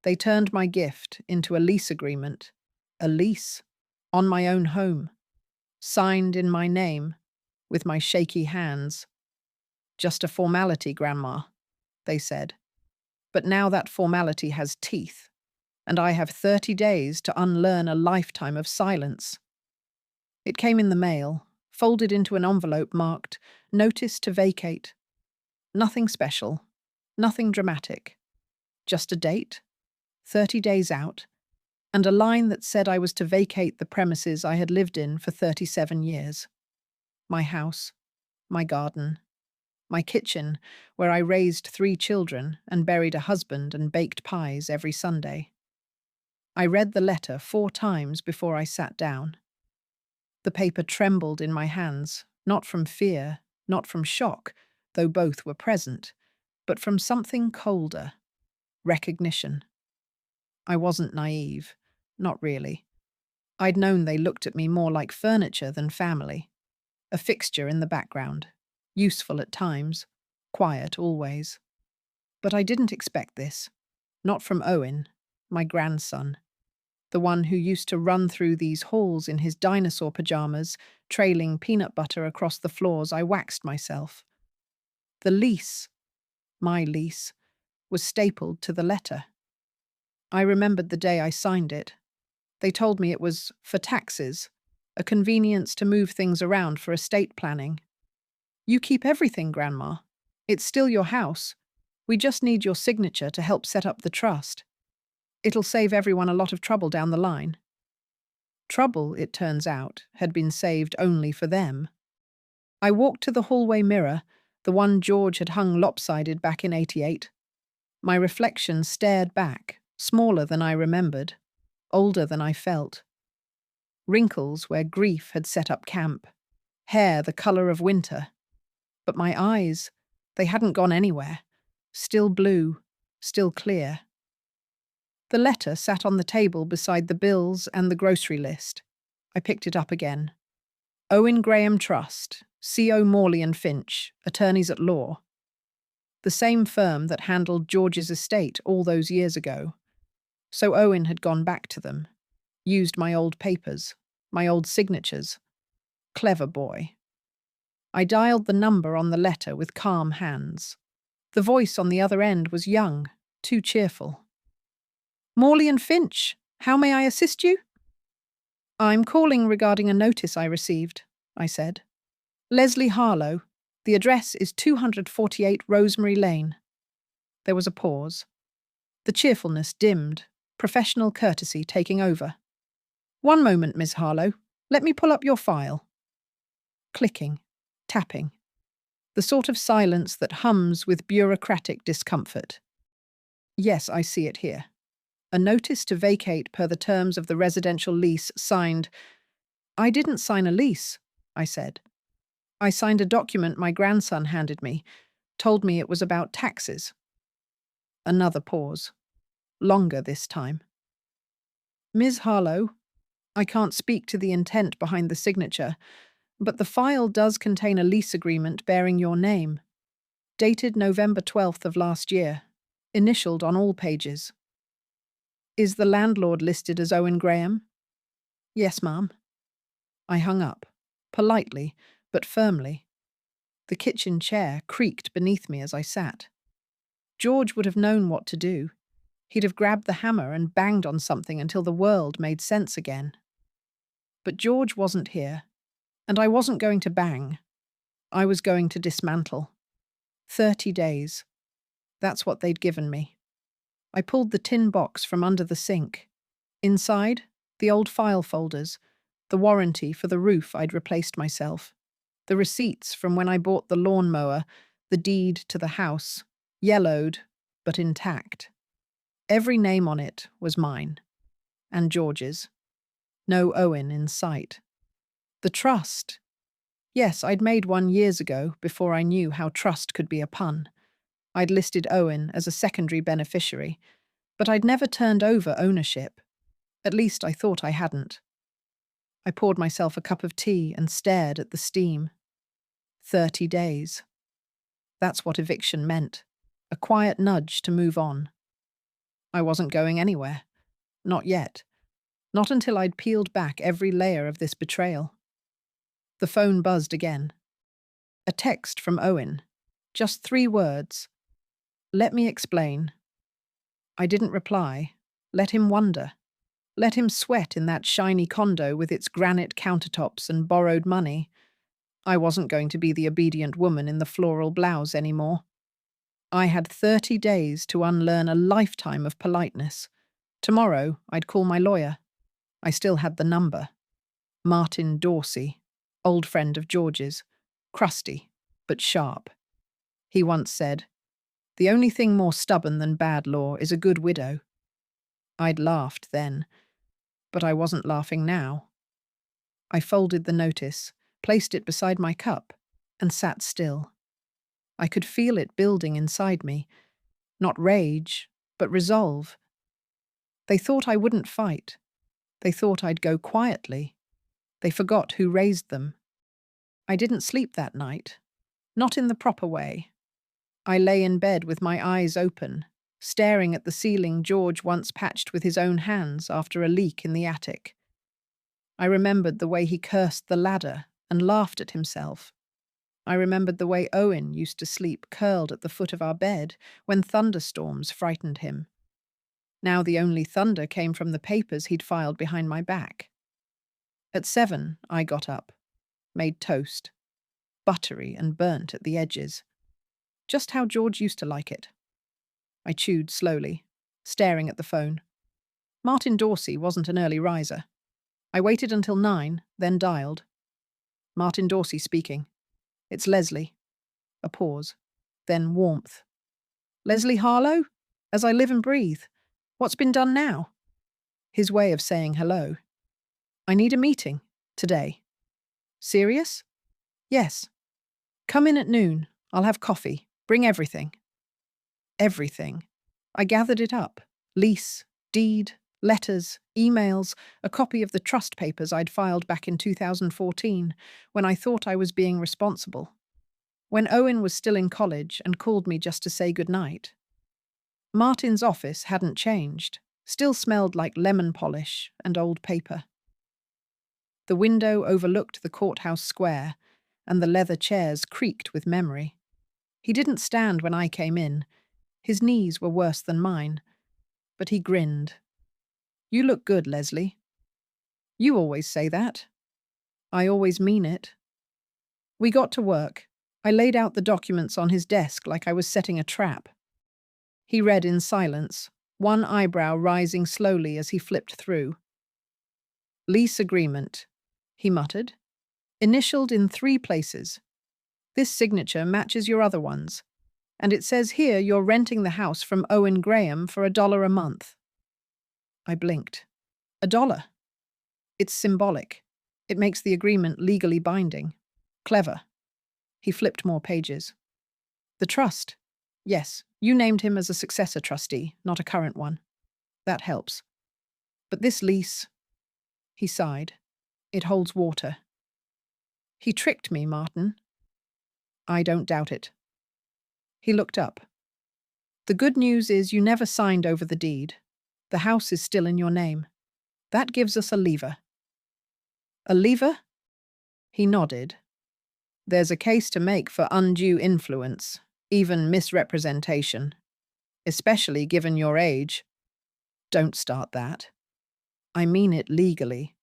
They turned my gift into a lease agreement. A lease on my own home, signed in my name, with my shaky hands. Just a formality, Grandma, they said. But now that formality has teeth, and I have 30 days to unlearn a lifetime of silence. It came in the mail, folded into an envelope marked "Notice to Vacate." Nothing special, nothing dramatic. Just a date, 30 days out, and a line that said I was to vacate the premises I had lived in for 37 years. My house, my garden, my kitchen, where I raised 3 children and buried a husband and baked pies every Sunday. I read the letter 4 times before I sat down. The paper trembled in my hands, not from fear, not from shock, though both were present, but from something colder: recognition. I wasn't naive, not really. I'd known they looked at me more like furniture than family, a fixture in the background, useful at times, quiet always. But I didn't expect this, not from Owen, my grandson, the one who used to run through these halls in his dinosaur pajamas, trailing peanut butter across the floors I waxed myself. The lease, my lease, was stapled to the letter. I remembered the day I signed it. They told me it was for taxes, a convenience to move things around for estate planning. "You keep everything, Grandma. It's still your house. We just need your signature to help set up the trust. It'll save everyone a lot of trouble down the line." Trouble, it turns out, had been saved only for them. I walked to the hallway mirror, the one George had hung lopsided back in '88. My reflection stared back, smaller than I remembered, older than I felt. Wrinkles where grief had set up camp, hair the colour of winter. But my eyes, they hadn't gone anywhere. Still blue, still clear. The letter sat on the table beside the bills and the grocery list. I picked it up again. Owen Graham Trust, C.O. Morley and Finch, attorneys at law. The same firm that handled George's estate all those years ago. So Owen had gone back to them, used my old papers, my old signatures. Clever boy. I dialed the number on the letter with calm hands. The voice on the other end was young, too cheerful. "Morley and Finch, how may I assist you?" "I'm calling regarding a notice I received," I said. "Leslie Harlow. The address is 248 Rosemary Lane." There was a pause. The cheerfulness dimmed, professional courtesy taking over. "One moment, Miss Harlow. Let me pull up your file." Clicking, tapping. The sort of silence that hums with bureaucratic discomfort. "Yes, I see it here. A notice to vacate per the terms of the residential lease signed—" "I didn't sign a lease," I said. "I signed a document my grandson handed me, told me it was about taxes." Another pause. Longer this time. "Ms. Harlow, I can't speak to the intent behind the signature, but the file does contain a lease agreement bearing your name, dated November 12th of last year, initialed on all pages." "Is the landlord listed as Owen Graham?" "Yes, ma'am." I hung up, politely, but firmly. The kitchen chair creaked beneath me as I sat. George would have known what to do. He'd have grabbed the hammer and banged on something until the world made sense again. But George wasn't here, and I wasn't going to bang. I was going to dismantle. 30 days. That's what they'd given me. I pulled the tin box from under the sink. Inside, the old file folders, the warranty for the roof I'd replaced myself, the receipts from when I bought the lawnmower, the deed to the house, yellowed but intact. Every name on it was mine, and George's. No Owen in sight. The trust. Yes, I'd made one years ago before I knew how trust could be a pun. I'd listed Owen as a secondary beneficiary, but I'd never turned over ownership. At least I thought I hadn't. I poured myself a cup of tea and stared at the steam. 30 days. That's what eviction meant. A quiet nudge to move on. I wasn't going anywhere. Not yet. Not until I'd peeled back every layer of this betrayal. The phone buzzed again. A text from Owen. Just 3 words. Let me explain. I didn't reply. Let him wonder. Let him sweat in that shiny condo with its granite countertops and borrowed money. I wasn't going to be the obedient woman in the floral blouse anymore. I had 30 days to unlearn a lifetime of politeness. Tomorrow, I'd call my lawyer. I still had the number. Martin Dorsey, old friend of George's, crusty, but sharp. He once said, "The only thing more stubborn than bad law is a good widow." I'd laughed then, but I wasn't laughing now. I folded the notice, placed it beside my cup, and sat still. I could feel it building inside me, not rage, but resolve. They thought I wouldn't fight. They thought I'd go quietly. They forgot who raised them. I didn't sleep that night, not in the proper way. I lay in bed with my eyes open, staring at the ceiling George once patched with his own hands after a leak in the attic. I remembered the way he cursed the ladder and laughed at himself. I remembered the way Owen used to sleep curled at the foot of our bed when thunderstorms frightened him. Now the only thunder came from the papers he'd filed behind my back. At 7, I got up, made toast, buttery and burnt at the edges. Just how George used to like it. I chewed slowly, staring at the phone. Martin Dorsey wasn't an early riser. I waited until 9, then dialed. Martin Dorsey speaking. It's Leslie. A pause. Then warmth. Leslie Harlow? As I live and breathe. What's been done now? His way of saying hello. I need a meeting. Today. Serious? Yes. Come in at noon. I'll have coffee. Bring everything. Everything. I gathered it up. Lease, deed, letters, emails, a copy of the trust papers I'd filed back in 2014, when I thought I was being responsible. When Owen was still in college and called me just to say goodnight. Martin's office hadn't changed, still smelled like lemon polish and old paper. The window overlooked the courthouse square, and the leather chairs creaked with memory. He didn't stand when I came in. His knees were worse than mine. But he grinned. You look good, Leslie. You always say that. I always mean it. We got to work. I laid out the documents on his desk like I was setting a trap. He read in silence, one eyebrow rising slowly as he flipped through. Lease agreement, he muttered. Initialed in 3 places. This signature matches your other ones. And it says here you're renting the house from Owen Graham for $1 a month. I blinked. $1? It's symbolic. It makes the agreement legally binding. Clever. He flipped more pages. The trust. Yes, you named him as a successor trustee, not a current one. That helps. But this lease, he sighed. It holds water. He tricked me, Martin. I don't doubt it. He looked up. The good news is you never signed over the deed. The house is still in your name. That gives us a lever. A lever? He nodded. There's a case to make for undue influence, even misrepresentation, especially given your age. Don't start that. I mean it legally.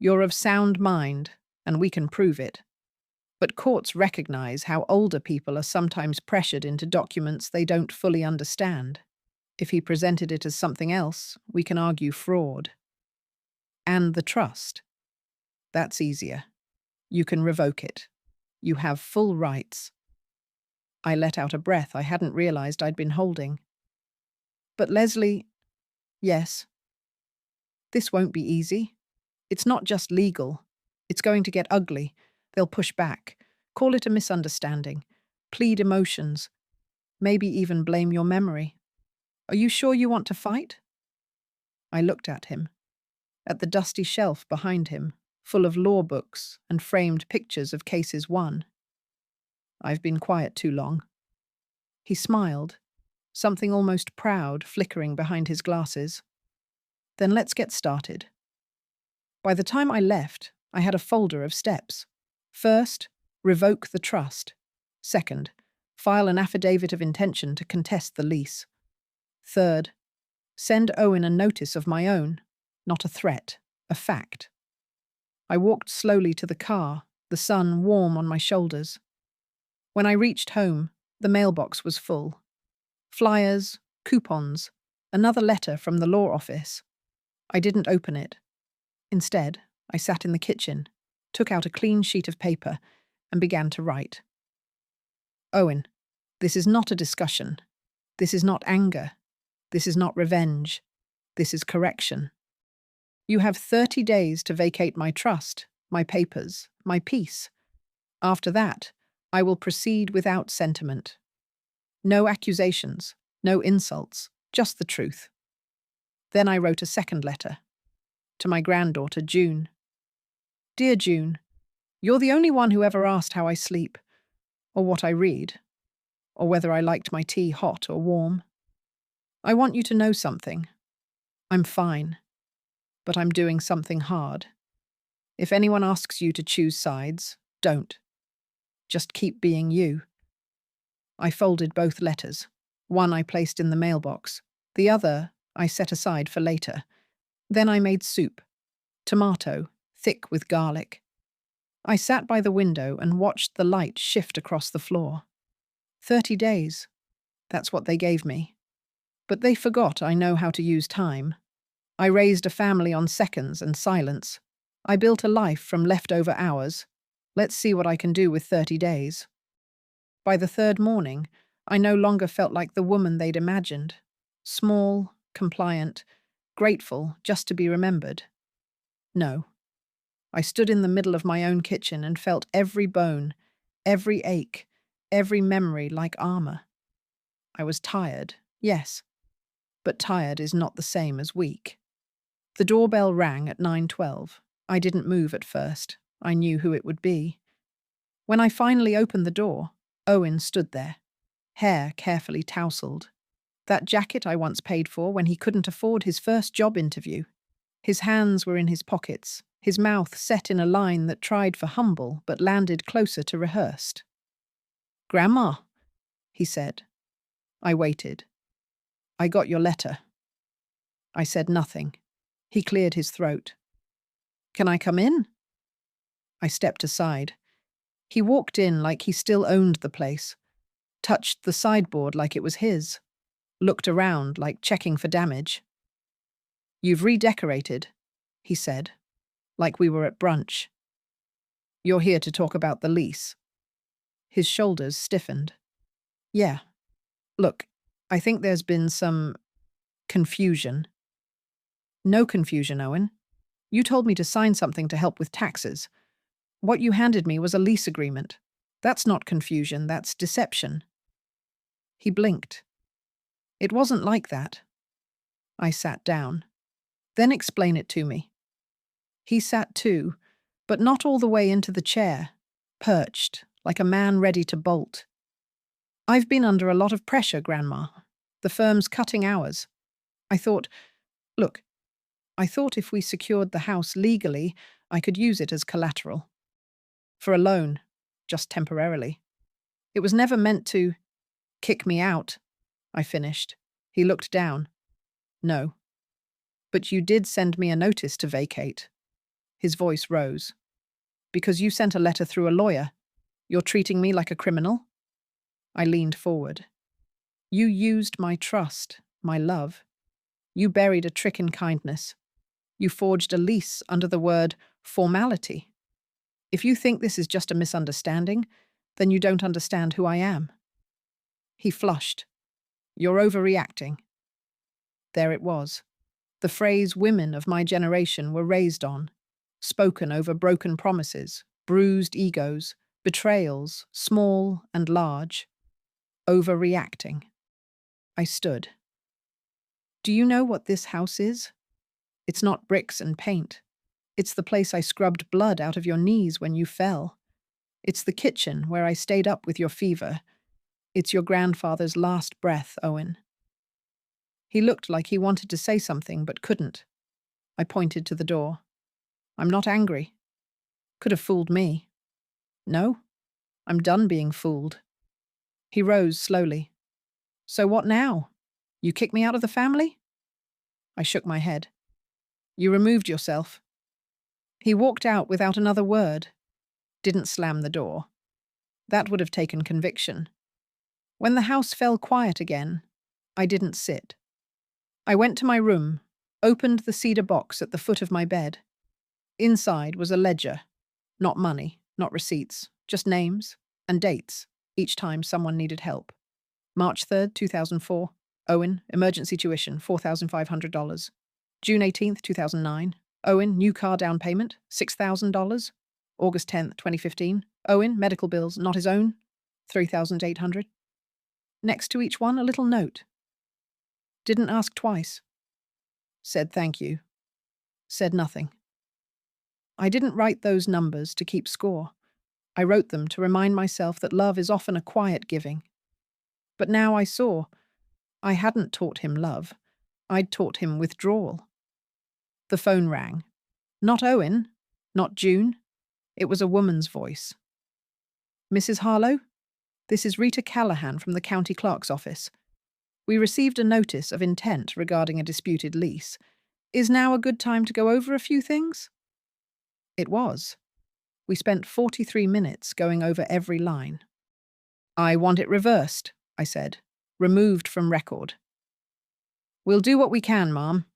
You're of sound mind, and we can prove it. But courts recognize how older people are sometimes pressured into documents they don't fully understand. If he presented it as something else, we can argue fraud. And the trust. That's easier. You can revoke it. You have full rights. I let out a breath I hadn't realized I'd been holding. But Leslie, yes. This won't be easy. It's not just legal. It's going to get ugly. They'll push back, call it a misunderstanding, plead emotions, maybe even blame your memory. Are you sure you want to fight? I looked at him, at the dusty shelf behind him, full of law books and framed pictures of cases won. I've been quiet too long. He smiled. something almost proud flickering behind his glasses. Then let's get started. By the time I left, I had a folder of steps. First, revoke the trust. Second, file an affidavit of intention to contest the lease. Third, send Owen a notice of my own, not a threat, a fact. I walked slowly to the car, the sun warm on my shoulders. When I reached home, the mailbox was full. Flyers, coupons, another letter from the law office. I didn't open it. Instead, I sat in the kitchen, took out a clean sheet of paper, and began to write. Owen, this is not a discussion. This is not anger. This is not revenge. This is correction. You have 30 days to vacate my trust, my papers, my peace. After that, I will proceed without sentiment. No accusations, no insults, just the truth. Then I wrote a second letter. To my granddaughter, June. Dear June, you're the only one who ever asked how I sleep, or what I read, or whether I liked my tea hot or warm. I want you to know something. I'm fine, but I'm doing something hard. If anyone asks you to choose sides, don't. Just keep being you. I folded both letters. One I placed in the mailbox. The other I set aside for later. Then I made soup. Tomato, thick with garlic. I sat by the window and watched the light shift across the floor. 30 days. That's what they gave me. But they forgot I know how to use time. I raised a family on seconds and silence. I built a life from leftover hours. Let's see what I can do with 30 days. By the third morning, I no longer felt like the woman they'd imagined. Small, compliant, grateful just to be remembered. No. I stood in the middle of my own kitchen and felt every bone, every ache, every memory like armor. I was tired, yes, but tired is not the same as weak. The doorbell rang at 9:12. I didn't move at first. I knew who it would be. When I finally opened the door, Owen stood there, hair carefully tousled. That jacket I once paid for when he couldn't afford his first job interview. His hands were in his pockets, his mouth set in a line that tried for humble but landed closer to rehearsed. "Grandma," he said. I waited. "I got your letter." I said nothing. He cleared his throat. "Can I come in?" I stepped aside. He walked in like he still owned the place, touched the sideboard like it was his, looked around like checking for damage. "You've redecorated," he said, like we were at brunch. "You're here to talk about the lease." His shoulders stiffened. "Yeah. Look, I think there's been some confusion." "No confusion, Owen. You told me to sign something to help with taxes. What you handed me was a lease agreement. That's not confusion, that's deception." He blinked. "It wasn't like that." I sat down. "Then explain it to me." He sat too, but not all the way into the chair, perched, like a man ready to bolt. "I've been under a lot of pressure, Grandma. The firm's cutting hours. Look, I thought if we secured the house legally, I could use it as collateral. For a loan, just temporarily. It was never meant to kick me out," I finished. He looked down. "No. But you did send me a notice to vacate." His voice rose. "Because you sent a letter through a lawyer. You're treating me like a criminal?" I leaned forward. "You used my trust, my love. You buried a trick in kindness. You forged a lease under the word formality. If you think this is just a misunderstanding, then you don't understand who I am." He flushed. "You're overreacting." There it was. The phrase women of my generation were raised on, spoken over broken promises, bruised egos, betrayals, small and large. Overreacting. I stood. "Do you know what this house is? It's not bricks and paint. It's the place I scrubbed blood out of your knees when you fell. It's the kitchen where I stayed up with your fever. It's your grandfather's last breath, Owen. He looked like he wanted to say something but couldn't. I pointed to the door. I'm not angry. Could have fooled me. No, I'm done being fooled. He rose slowly. So what now? You kick me out of the family? I shook my head. You removed yourself. He walked out without another word. Didn't slam the door. That would have taken conviction. When the house fell quiet again, I didn't sit. I went to my room, opened the cedar box at the foot of my bed. Inside was a ledger. Not money, not receipts, just names and dates, each time someone needed help. March 3rd, 2004. Owen, emergency tuition, $4,500. June 18th, 2009. Owen, new car down payment, $6,000. August 10th, 2015. Owen, medical bills, not his own, $3,800. Next to each one, a little note. Didn't ask twice. Said thank you. Said nothing. I didn't write those numbers to keep score. I wrote them to remind myself that love is often a quiet giving. But now I saw, I hadn't taught him love. I'd taught him withdrawal. The phone rang. Not Owen, not June. It was a woman's voice. Mrs. Harlow? This is Rita Callahan from the county clerk's office. We received a notice of intent regarding a disputed lease. Is now a good time to go over a few things? It was. We spent 43 minutes going over every line. I want it reversed, I said. Removed from record. We'll do what we can, ma'am.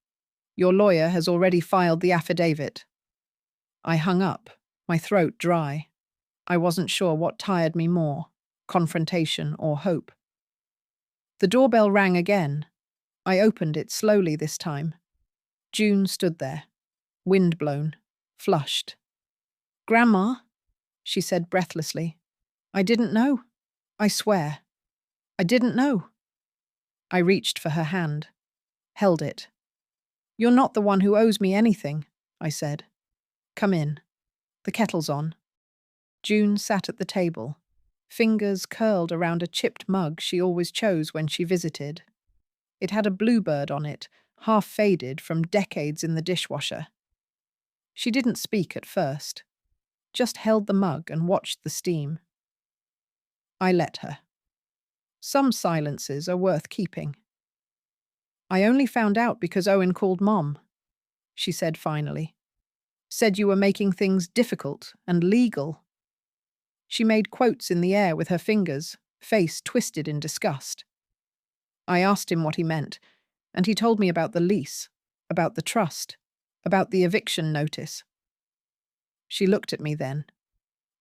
Your lawyer has already filed the affidavit. I hung up, my throat dry. I wasn't sure what tired me more, confrontation or hope. The doorbell rang again. I opened it slowly this time. June stood there, wind-blown, flushed. Grandma, she said breathlessly. I didn't know. I swear. I didn't know. I reached for her hand, held it. You're not the one who owes me anything, I said. Come in. The kettle's on. June sat at the table, fingers curled around a chipped mug she always chose when she visited. It had a bluebird on it, half faded from decades in the dishwasher. She didn't speak at first, just held the mug and watched the steam. I let her. Some silences are worth keeping. I only found out because Owen called Mom, she said finally. Said you were making things difficult and legal. She made quotes in the air with her fingers, face twisted in disgust. I asked him what he meant, and he told me about the lease, about the trust, about the eviction notice. She looked at me then,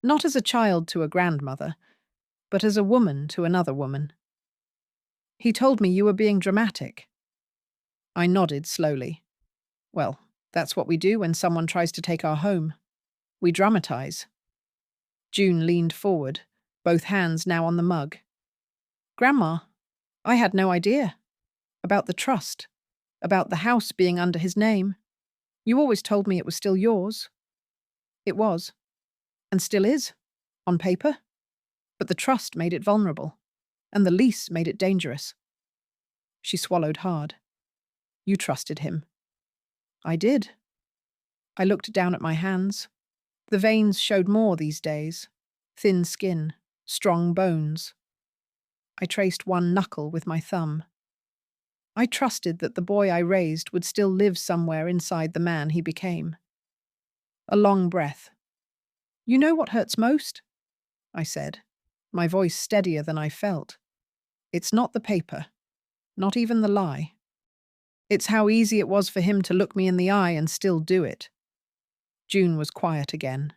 not as a child to a grandmother, but as a woman to another woman. He told me you were being dramatic. I nodded slowly. Well, that's what we do when someone tries to take our home. We dramatize. June leaned forward, both hands now on the mug. Grandma, I had no idea. About the trust. About the house being under his name. You always told me it was still yours. It was. And still is. On paper. But the trust made it vulnerable. And the lease made it dangerous. She swallowed hard. You trusted him. I did. I looked down at my hands. The veins showed more these days. Thin skin, strong bones. I traced one knuckle with my thumb. I trusted that the boy I raised would still live somewhere inside the man he became. A long breath. You know what hurts most? I said, my voice steadier than I felt. It's not the paper, not even the lie. It's how easy it was for him to look me in the eye and still do it. June was quiet again.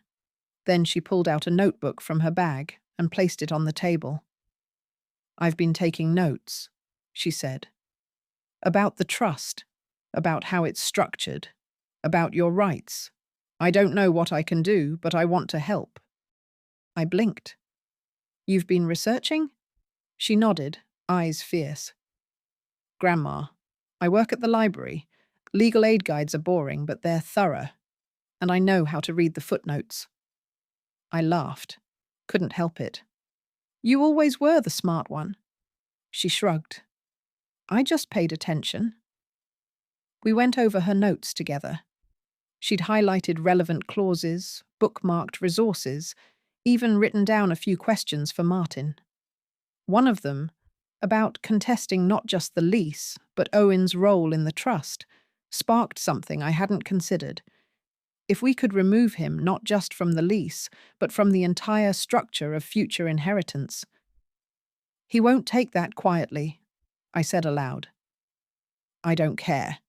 Then she pulled out a notebook from her bag and placed it on the table. I've been taking notes, she said. About the trust, about how it's structured, about your rights. I don't know what I can do, but I want to help. I blinked. You've been researching? She nodded, eyes fierce. Grandma, I work at the library. Legal aid guides are boring, but they're thorough. And I know how to read the footnotes. I laughed. Couldn't help it. You always were the smart one. She shrugged. I just paid attention. We went over her notes together. She'd highlighted relevant clauses, bookmarked resources, even written down a few questions for Martin. One of them, about contesting not just the lease, but Owen's role in the trust, sparked something I hadn't considered. If we could remove him not just from the lease, but from the entire structure of future inheritance. He won't take that quietly, I said aloud. I don't care,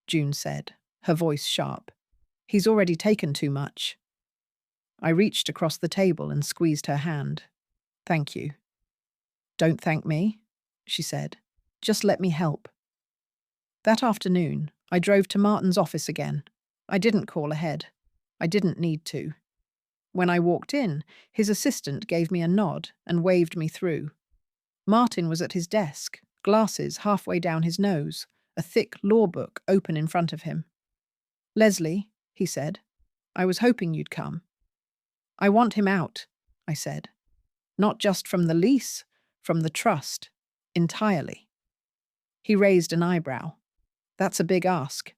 June said, her voice sharp. He's already taken too much. I reached across the table and squeezed her hand. Thank you. Don't thank me, she said. Just let me help. That afternoon, I drove to Martin's office again. I didn't call ahead. I didn't need to. When I walked in, his assistant gave me a nod and waved me through. Martin was at his desk, glasses halfway down his nose, a thick law book open in front of him. Leslie, he said, I was hoping you'd come. I want him out, I said. Not just from the lease, from the trust, entirely. He raised an eyebrow. That's a big ask.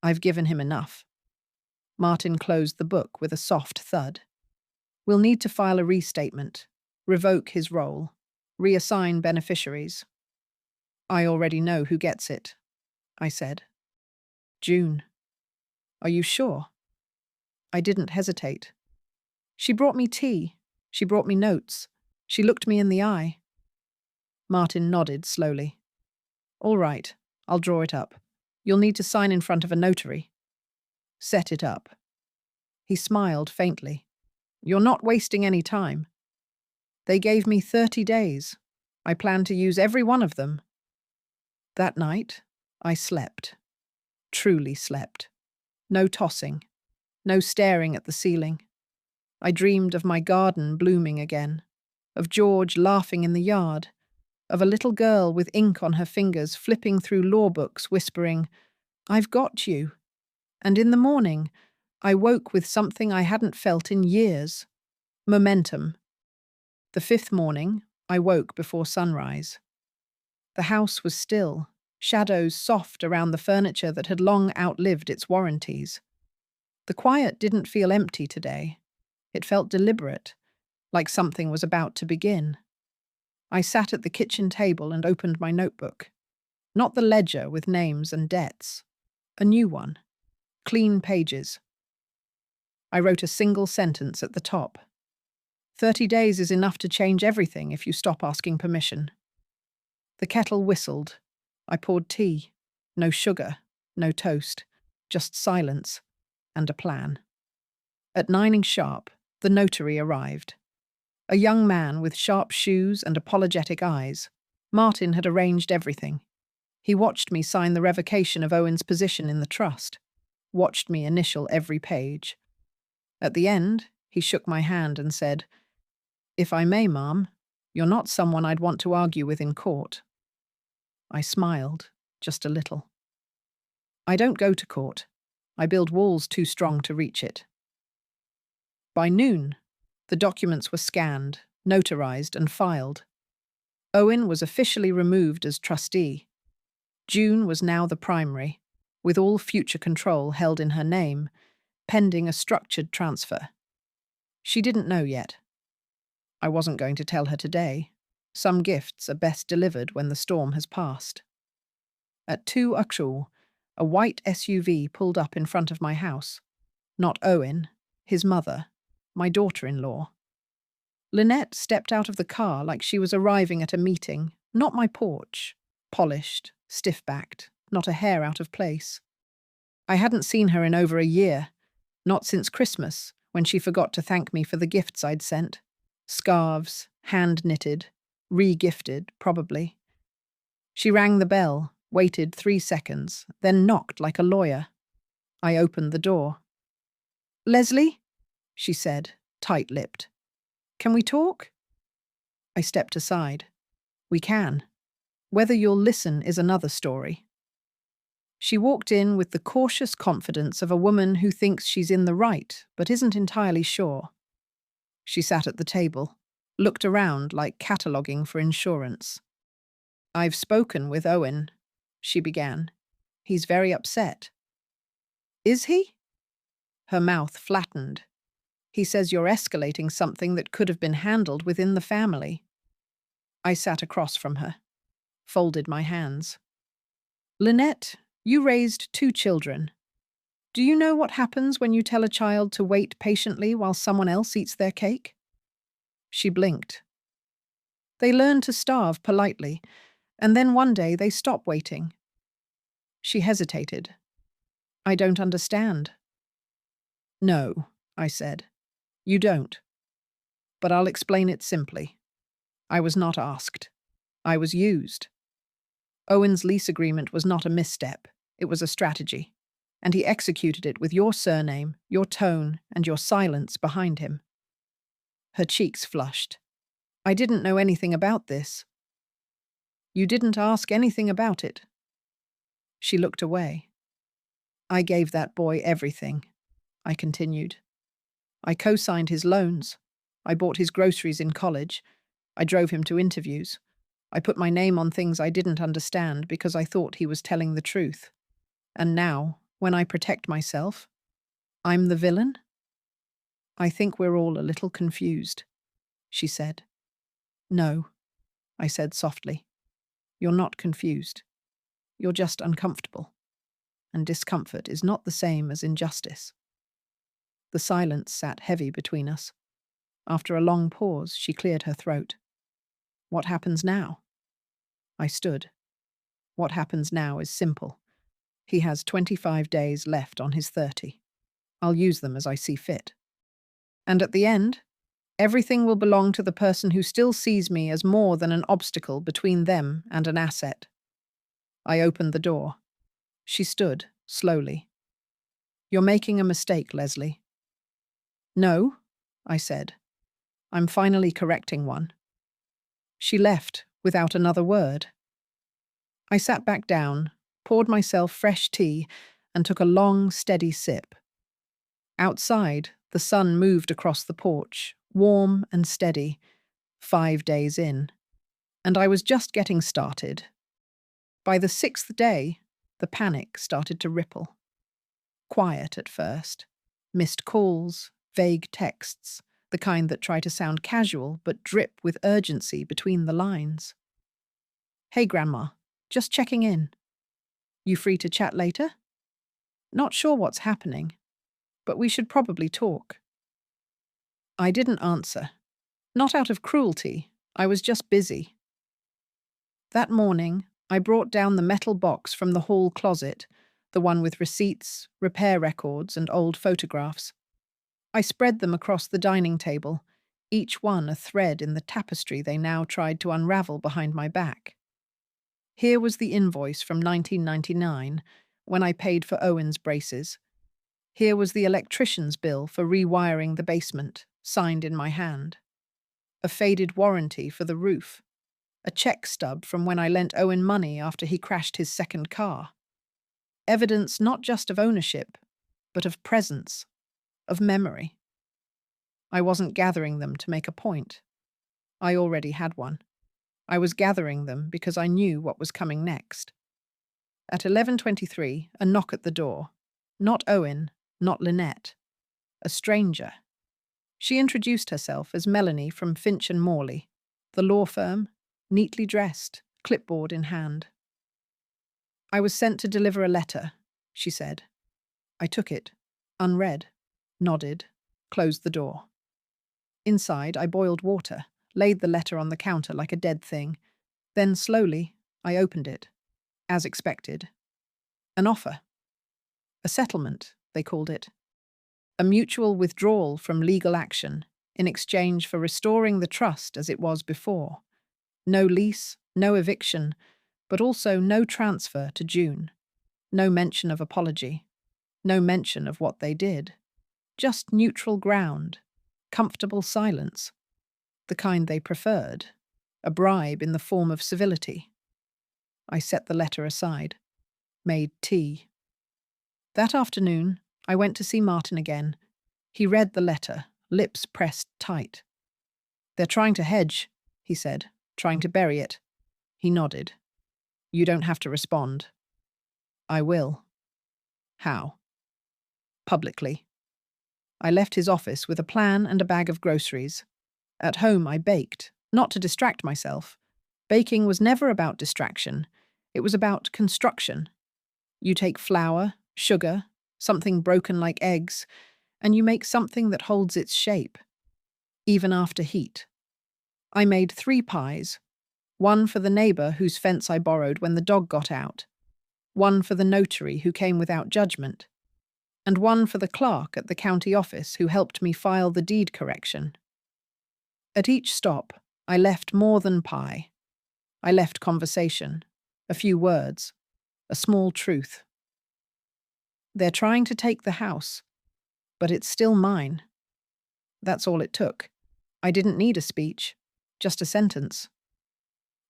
I've given him enough. Martin closed the book with a soft thud. We'll need to file a restatement, revoke his role, reassign beneficiaries. I already know who gets it, I said. June. Are you sure? I didn't hesitate. She brought me tea. She brought me notes. She looked me in the eye. Martin nodded slowly. All right, I'll draw it up. You'll need to sign in front of a notary. Set it up. He smiled faintly. You're not wasting any time. They gave me 30 days. I plan to use every one of them. That night, I slept. Truly slept. No tossing. No staring at the ceiling. I dreamed of my garden blooming again, of George laughing in the yard, of a little girl with ink on her fingers flipping through law books whispering, I've got you. And in the morning, I woke with something I hadn't felt in years. Momentum. The fifth morning, I woke before sunrise. The house was still, shadows soft around the furniture that had long outlived its warranties. The quiet didn't feel empty today. It felt deliberate, like something was about to begin. I sat at the kitchen table and opened my notebook. Not the ledger with names and debts. A new one. Clean pages. I wrote a single sentence at the top. 30 days is enough to change everything if you stop asking permission. The kettle whistled. I poured tea. No sugar, no toast, just silence and a plan. At 9 sharp, the notary arrived. A young man with sharp shoes and apologetic eyes. Martin had arranged everything. He watched me sign the revocation of Owen's position in the trust, watched me initial every page. At the end, he shook my hand and said, If I may, ma'am, you're not someone I'd want to argue with in court. I smiled, just a little. I don't go to court. I build walls too strong to reach it. By noon, the documents were scanned, notarized, and filed. Owen was officially removed as trustee. June was now the primary, with all future control held in her name, pending a structured transfer. She didn't know yet. I wasn't going to tell her today. Some gifts are best delivered when the storm has passed. At 2 Uxul, a white SUV pulled up in front of my house. Not Owen, his mother, my daughter-in-law. Lynette stepped out of the car like she was arriving at a meeting, not my porch, polished, stiff-backed, not a hair out of place. I hadn't seen her in over a year, not since Christmas, when she forgot to thank me for the gifts I'd sent. Scarves, hand-knitted, re-gifted, probably. She rang the bell, waited 3 seconds, then knocked like a lawyer. I opened the door. Leslie? She said, tight-lipped. Can we talk? I stepped aside. We can. Whether you'll listen is another story. She walked in with the cautious confidence of a woman who thinks she's in the right, but isn't entirely sure. She sat at the table. looked around like cataloguing for insurance. "I've spoken with Owen," she began. "He's very upset." "Is he?" Her mouth flattened. "He says you're escalating something that could have been handled within the family." I sat across from her, folded my hands. "Lynette, you raised 2 children. Do you know what happens when you tell a child to wait patiently while someone else eats their cake?" She blinked. "They learn to starve politely, and then one day they stop waiting." She hesitated. "I don't understand." "No," I said. "You don't. But I'll explain it simply. I was not asked. I was used. Owen's lease agreement was not a misstep. It was a strategy. And he executed it with your surname, your tone, and your silence behind him." Her cheeks flushed. "I didn't know anything about this." "You didn't ask anything about it." She looked away. "I gave that boy everything," I continued. "I co-signed his loans. I bought his groceries in college. I drove him to interviews. I put my name on things I didn't understand because I thought he was telling the truth. And now, when I protect myself, I'm the villain?" "I think we're all a little confused," she said. "No," I said softly. "You're not confused. You're just uncomfortable. And discomfort is not the same as injustice." The silence sat heavy between us. After a long pause, she cleared her throat. "What happens now?" I stood. "What happens now is simple. He has 25 days left on his 30. I'll use them as I see fit. And at the end, everything will belong to the person who still sees me as more than an obstacle between them and an asset." I opened the door. She stood, slowly. "You're making a mistake, Leslie." "No," I said. "I'm finally correcting one." She left, without another word. I sat back down, poured myself fresh tea, and took a long, steady sip. Outside, the sun moved across the porch, warm and steady, 5 days in, and I was just getting started. By the 6th day, the panic started to ripple. Quiet at first. Missed calls, vague texts, the kind that try to sound casual but drip with urgency between the lines. "Hey, Grandma, just checking in. You free to chat later? Not sure what's happening, but we should probably talk." I didn't answer. Not out of cruelty, I was just busy. That morning, I brought down the metal box from the hall closet, the one with receipts, repair records, and old photographs. I spread them across the dining table, each one a thread in the tapestry they now tried to unravel behind my back. Here was the invoice from 1999, when I paid for Owen's braces. Here was the electrician's bill for rewiring the basement, signed in my hand. A faded warranty for the roof. A check stub from when I lent Owen money after he crashed his second car. Evidence not just of ownership, but of presence, of memory. I wasn't gathering them to make a point. I already had one. I was gathering them because I knew what was coming next. At 11:23, a knock at the door. Not Owen, not Lynette. A stranger. She introduced herself as Melanie from Finch and Morley, the law firm, neatly dressed, clipboard in hand. "I was sent to deliver a letter," she said. I took it, unread, nodded, closed the door. Inside, I boiled water, laid the letter on the counter like a dead thing. Then, slowly, I opened it. As expected. An offer. A settlement, they called it. A mutual withdrawal from legal action in exchange for restoring the trust as it was before. No lease, no eviction, but also no transfer to June. No mention of apology. No mention of what they did. Just neutral ground. Comfortable silence. The kind they preferred. A bribe in the form of civility. I set the letter aside. Made tea. That afternoon, I went to see Martin again. He read the letter, lips pressed tight. They're trying to hedge, he said, trying to bury it. He nodded. You don't have to respond. I will. How? Publicly. I left his office with a plan and a bag of groceries. At home, I baked, not to distract myself. Baking was never about distraction. It was about construction. You take flour, sugar, something broken like eggs, and you make something that holds its shape, even after heat. I made 3 pies, one for the neighbour whose fence I borrowed when the dog got out, one for the notary who came without judgment, and one for the clerk at the county office who helped me file the deed correction. At each stop, I left more than pie. I left conversation, a few words, a small truth. They're trying to take the house, but it's still mine. That's all it took. I didn't need a speech, just a sentence.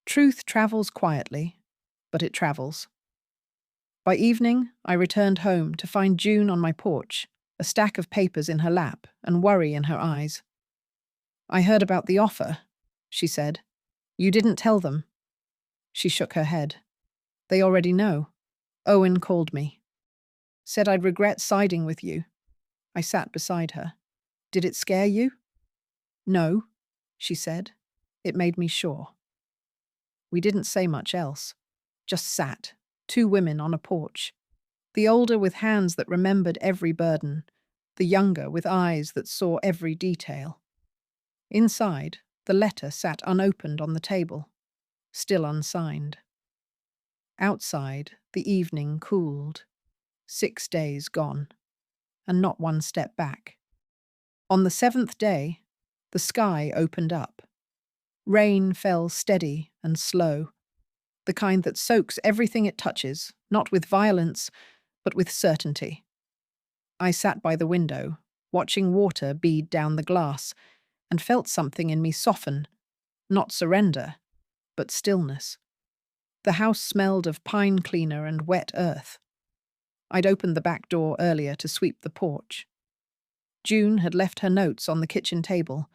Truth travels quietly, but it travels. By evening, I returned home to find June on my porch, a stack of papers in her lap and worry in her eyes. I heard about the offer, she said. You didn't tell them. She shook her head. They already know. Owen called me. Said I'd regret siding with you. I sat beside her. Did it scare you? No, she said. It made me sure. We didn't say much else. Just sat, 2 women on a porch. The older with hands that remembered every burden, the younger with eyes that saw every detail. Inside, the letter sat unopened on the table, still unsigned. Outside, the evening cooled. 6 days gone, and not one step back. On the 7th day, the sky opened up. Rain fell steady and slow, the kind that soaks everything it touches, not with violence, but with certainty. I sat by the window, watching water bead down the glass, and felt something in me soften, not surrender, but stillness. The house smelled of pine cleaner and wet earth. I'd opened the back door earlier to sweep the porch. June had left her notes on the kitchen table,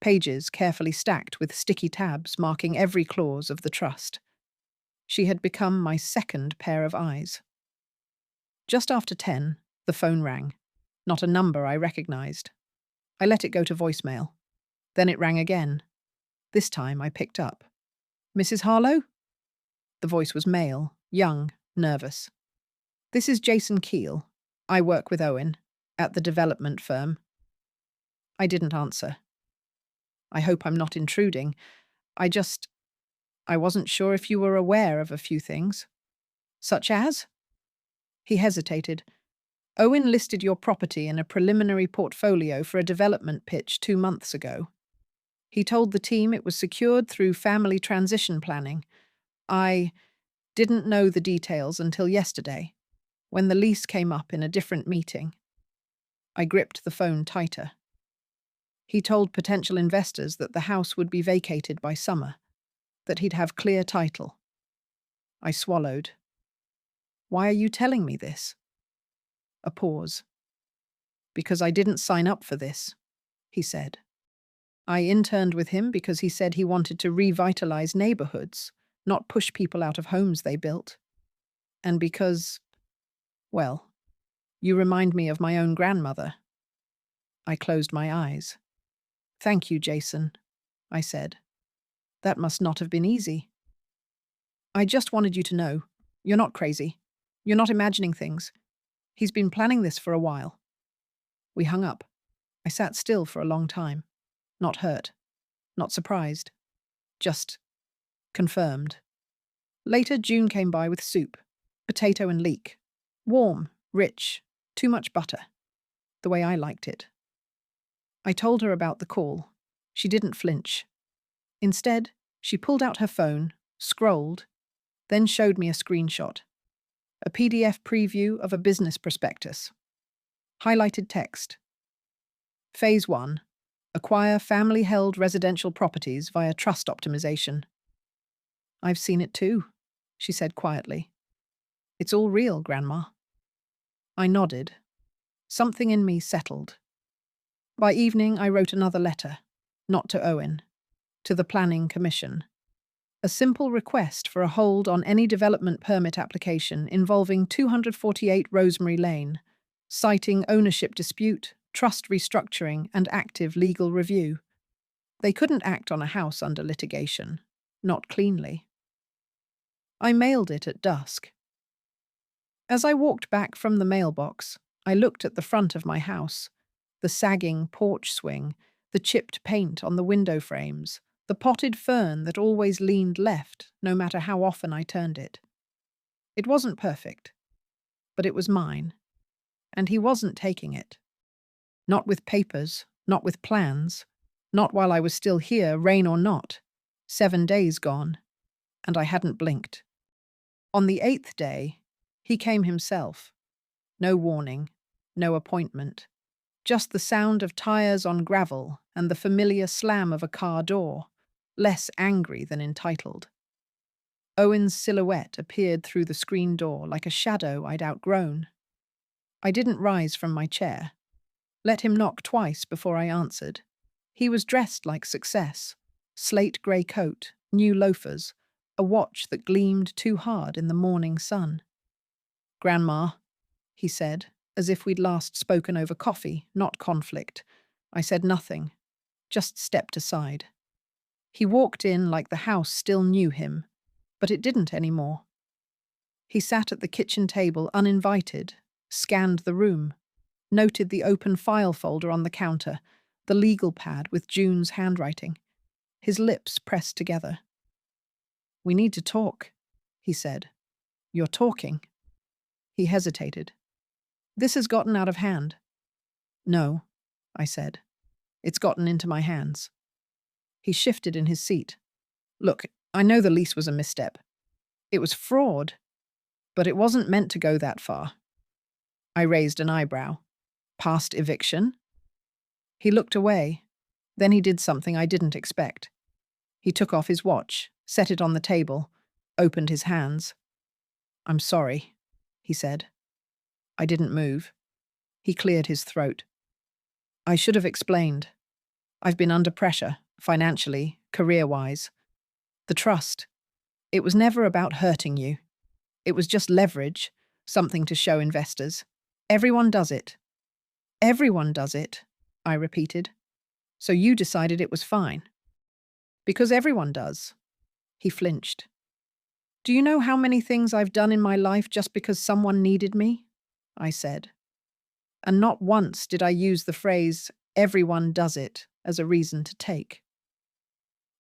pages carefully stacked with sticky tabs marking every clause of the trust. She had become my second pair of eyes. Just after 10, the phone rang, not a number I recognized. I let it go to voicemail. Then it rang again. This time I picked up. Mrs. Harlow? The voice was male, young, nervous. This is Jason Keel. I work with Owen, at the development firm. I didn't answer. I hope I'm not intruding. I wasn't sure if you were aware of a few things. Such as? He hesitated. Owen listed your property in a preliminary portfolio for a development pitch 2 months ago. He told the team it was secured through family transition planning. I didn't know the details until yesterday, when the lease came up in a different meeting. I gripped the phone tighter. He told potential investors that the house would be vacated by summer, that he'd have clear title. I swallowed. Why are you telling me this? A pause. Because I didn't sign up for this, he said. I interned with him because he said he wanted to revitalize neighborhoods, not push people out of homes they built. And because, well, you remind me of my own grandmother. I closed my eyes. Thank you, Jason, I said. That must not have been easy. I just wanted you to know, you're not crazy. You're not imagining things. He's been planning this for a while. We hung up. I sat still for a long time. Not hurt. Not surprised. Just confirmed. Later, June came by with soup, potato and leek. Warm, rich, too much butter. The way I liked it. I told her about the call. She didn't flinch. Instead, she pulled out her phone, scrolled, then showed me a screenshot. A PDF preview of a business prospectus. Highlighted text. Phase 1. Acquire family-held residential properties via trust optimization. I've seen it too, she said quietly. It's all real, Grandma. I nodded. Something in me settled. By evening, I wrote another letter, not to Owen, to the Planning Commission. A simple request for a hold on any development permit application involving 248 Rosemary Lane, citing ownership dispute, trust restructuring, and active legal review. They couldn't act on a house under litigation. Not cleanly. I mailed it at dusk. As I walked back from the mailbox, I looked at the front of my house, the sagging porch swing, the chipped paint on the window frames, the potted fern that always leaned left, no matter how often I turned it. It wasn't perfect, but it was mine, and he wasn't taking it. Not with papers, not with plans, not while I was still here, rain or not. 7 days gone, and I hadn't blinked. On the 8th day, he came himself. No warning, no appointment, just the sound of tires on gravel and the familiar slam of a car door, less angry than entitled. Owen's silhouette appeared through the screen door like a shadow I'd outgrown. I didn't rise from my chair. Let him knock twice before I answered. He was dressed like success. Slate grey coat, new loafers, a watch that gleamed too hard in the morning sun. "Grandma," he said, as if we'd last spoken over coffee, not conflict. I said nothing, just stepped aside. He walked in like the house still knew him, but it didn't anymore. He sat at the kitchen table uninvited, scanned the room, noted the open file folder on the counter, the legal pad with June's handwriting. His lips pressed together. "We need to talk," he said. "You're talking." He hesitated. "This has gotten out of hand." "No," I said. "It's gotten into my hands." He shifted in his seat. "Look, I know the lease was a misstep. It was fraud, but it wasn't meant to go that far." I raised an eyebrow. "Past eviction?" He looked away. Then he did something I didn't expect. He took off his watch, set it on the table, opened his hands. "I'm sorry," he said. I didn't move. He cleared his throat. "I should have explained. I've been under pressure, financially, career-wise. The trust. It was never about hurting you. It was just leverage, something to show investors. Everyone does it." "Everyone does it," I repeated. "So you decided it was fine." "Because everyone does." He flinched. "Do you know how many things I've done in my life just because someone needed me?" I said. And not once did I use the phrase, "everyone does it," as a reason to take.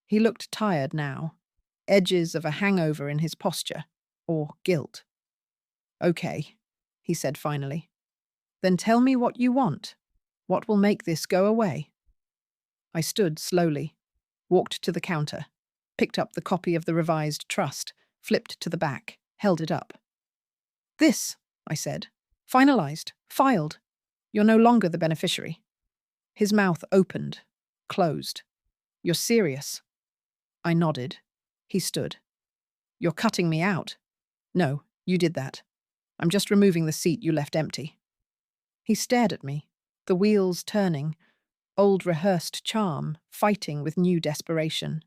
He looked tired now, edges of a hangover in his posture, or guilt. "Okay," he said finally. "Then tell me what you want. What will make this go away?" I stood slowly, walked to the counter, picked up the copy of the revised trust, flipped to the back, held it up. "This," I said. "Finalized. Filed. You're no longer the beneficiary." His mouth opened, closed. "You're serious?" I nodded. He stood. "You're cutting me out." "No, you did that. I'm just removing the seat you left empty." He stared at me, the wheels turning, old rehearsed charm fighting with new desperation.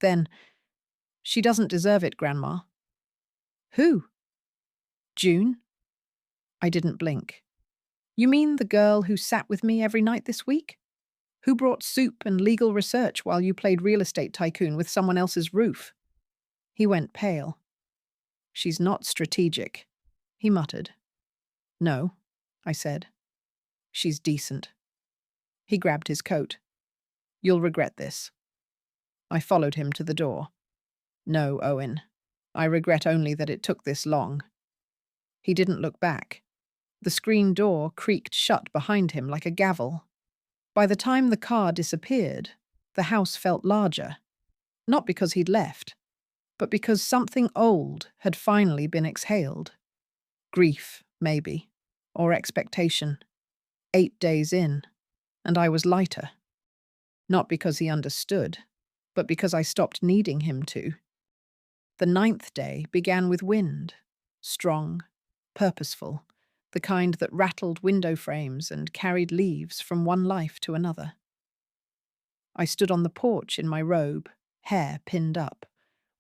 Then, "She doesn't deserve it, Grandma." "Who?" "June." I didn't blink. "You mean the girl who sat with me every night this week? Who brought soup and legal research while you played real estate tycoon with someone else's roof?" He went pale. "She's not strategic," he muttered. "No," I said. "She's decent." He grabbed his coat. "You'll regret this." I followed him to the door. "No, Owen. I regret only that it took this long." He didn't look back. The screen door creaked shut behind him like a gavel. By the time the car disappeared, the house felt larger. Not because he'd left, but because something old had finally been exhaled. Grief, maybe, or expectation. 8 days in, and I was lighter. Not because he understood, but because I stopped needing him to. The 9th day began with wind, strong, purposeful, the kind that rattled window frames and carried leaves from one life to another. I stood on the porch in my robe, hair pinned up,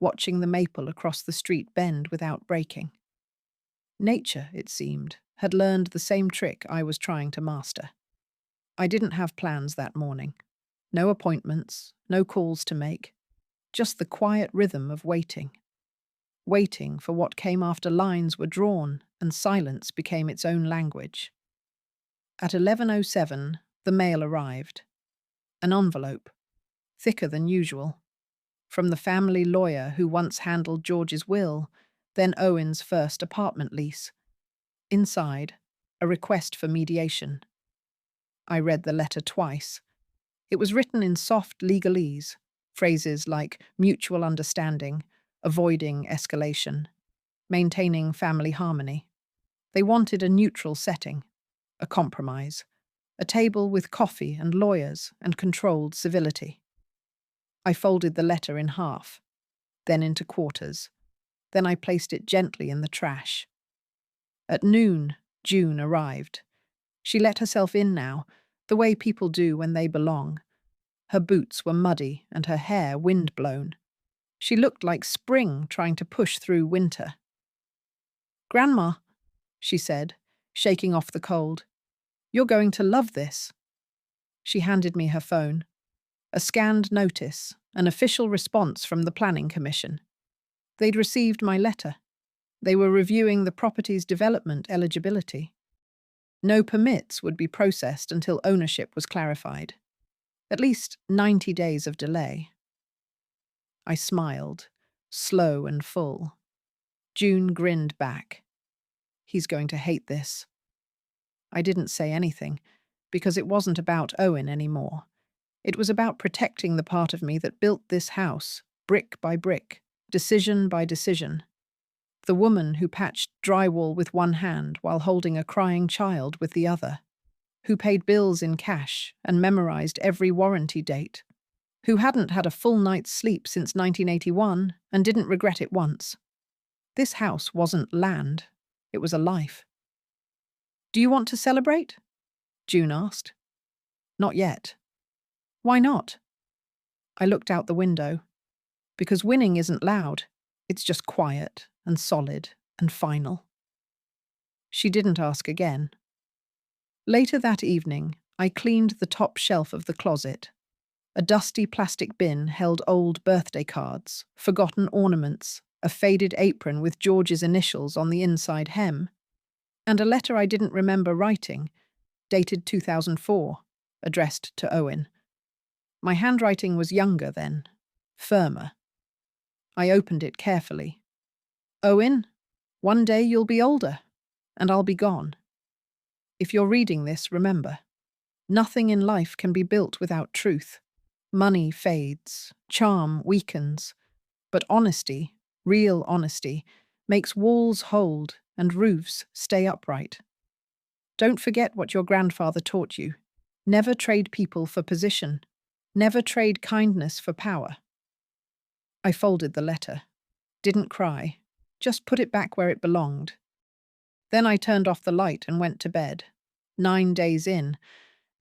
watching the maple across the street bend without breaking. Nature, it seemed, had learned the same trick I was trying to master. I didn't have plans that morning. No appointments, no calls to make, just the quiet rhythm of waiting. Waiting for what came after lines were drawn and silence became its own language. At 11:07, the mail arrived. An envelope, thicker than usual, from the family lawyer who once handled George's will, then Owen's first apartment lease. Inside, a request for mediation. I read the letter twice. It was written in soft legalese, phrases like mutual understanding, avoiding escalation, maintaining family harmony. They wanted a neutral setting, a compromise, a table with coffee and lawyers and controlled civility. I folded the letter in half, then into quarters. Then I placed it gently in the trash. At noon, June arrived. She let herself in now, the way people do when they belong. Her boots were muddy and her hair wind-blown. She looked like spring trying to push through winter. "Grandma," she said, shaking off the cold, "you're going to love this." She handed me her phone. A scanned notice, an official response from the Planning Commission. They'd received my letter. They were reviewing the property's development eligibility. No permits would be processed until ownership was clarified. At least 90 days of delay. I smiled, slow and full. June grinned back. He's going to hate this. I didn't say anything, because it wasn't about Owen anymore. It was about protecting the part of me that built this house, brick by brick, decision by decision. The woman who patched drywall with one hand while holding a crying child with the other, who paid bills in cash and memorized every warranty date, who hadn't had a full night's sleep since 1981 and didn't regret it once. This house wasn't land, it was a life. "Do you want to celebrate?" June asked. "Not yet." "Why not?" I looked out the window. Because winning isn't loud, it's just quiet and solid and final. She didn't ask again. Later that evening, I cleaned the top shelf of the closet. A dusty plastic bin held old birthday cards, forgotten ornaments, a faded apron with George's initials on the inside hem, and a letter I didn't remember writing, dated 2004, addressed to Owen. My handwriting was younger then, firmer. I opened it carefully. "Owen, one day you'll be older, and I'll be gone. If you're reading this, remember, nothing in life can be built without truth. Money fades, charm weakens, but honesty, real honesty, makes walls hold and roofs stay upright. Don't forget what your grandfather taught you. Never trade people for position. Never trade kindness for power." I folded the letter. Didn't cry. Just put it back where it belonged. Then I turned off the light and went to bed. 9 days in,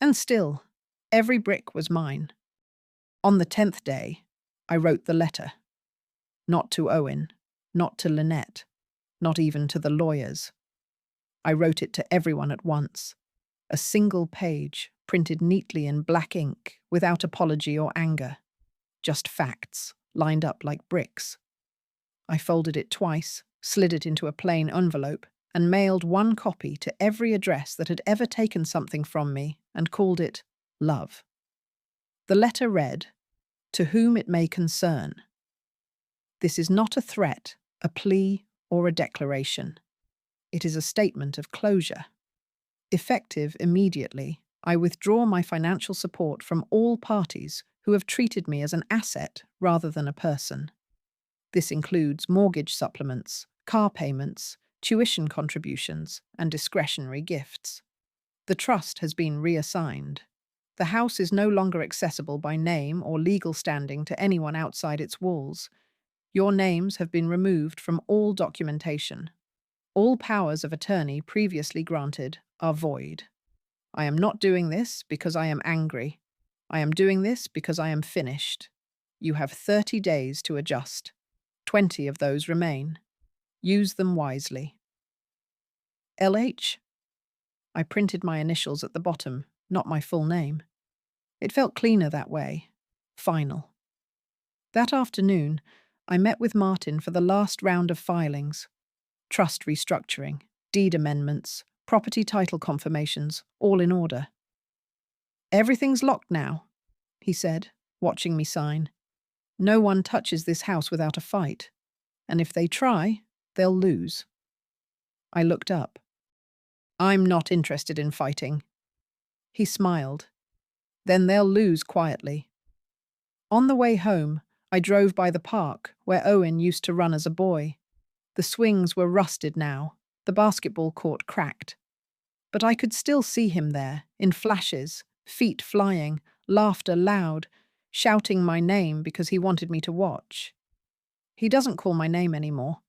and still, every brick was mine. On the 10th day, I wrote the letter. Not to Owen, not to Lynette, not even to the lawyers. I wrote it to everyone at once. A single page, printed neatly in black ink, without apology or anger. Just facts, lined up like bricks. I folded it twice, slid it into a plain envelope, and mailed one copy to every address that had ever taken something from me and called it love. The letter read, "To whom it may concern." This is not a threat, a plea, or a declaration. It is a statement of closure. Effective immediately, I withdraw my financial support from all parties who have treated me as an asset rather than a person. This includes mortgage supplements, car payments, tuition contributions, and discretionary gifts. The trust has been reassigned. The house is no longer accessible by name or legal standing to anyone outside its walls. Your names have been removed from all documentation. All powers of attorney previously granted are void. I am not doing this because I am angry. I am doing this because I am finished. You have 30 days to adjust. 20 of those remain. Use them wisely. LH? I printed my initials at the bottom, not my full name. It felt cleaner that way. Final. That afternoon, I met with Martin for the last round of filings. Trust restructuring, deed amendments, property title confirmations, all in order. Everything's locked now, he said, watching me sign. No one touches this house without a fight, and if they try, they'll lose. I looked up. I'm not interested in fighting. He smiled. Then they'll lose quietly. On the way home, I drove by the park where Owen used to run as a boy. The swings were rusted now, the basketball court cracked. But I could still see him there, in flashes, feet flying, laughter loud, shouting my name because he wanted me to watch. He doesn't call my name anymore,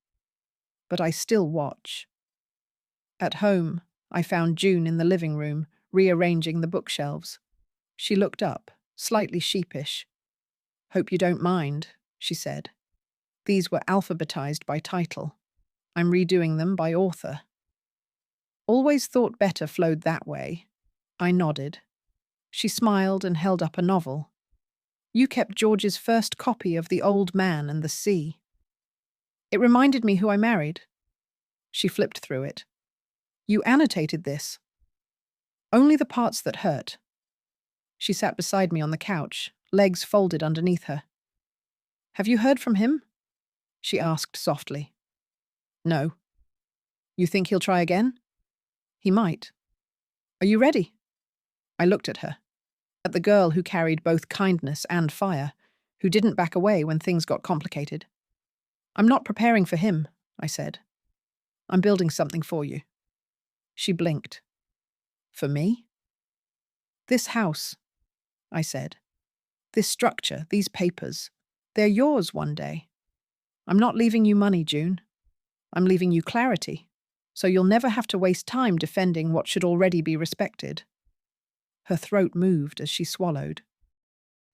but I still watch. At home, I found June in the living room, rearranging the bookshelves. She looked up, slightly sheepish. "Hope you don't mind," she said. "These were alphabetized by title. I'm redoing them by author." Always thought better flowed that way. I nodded. She smiled and held up a novel. "You kept George's first copy of The Old Man and the Sea." "It reminded me who I married." She flipped through it. "You annotated this." "Only the parts that hurt." She sat beside me on the couch, legs folded underneath her. "Have you heard from him?" she asked softly. "No." "You think he'll try again?" "He might." "Are you ready?" I looked at her. At the girl who carried both kindness and fire, who didn't back away when things got complicated. "I'm not preparing for him," I said. "I'm building something for you." She blinked. "For me?" "This house," I said. "This structure, these papers, they're yours one day. I'm not leaving you money, June. I'm leaving you clarity, so you'll never have to waste time defending what should already be respected." Her throat moved as she swallowed.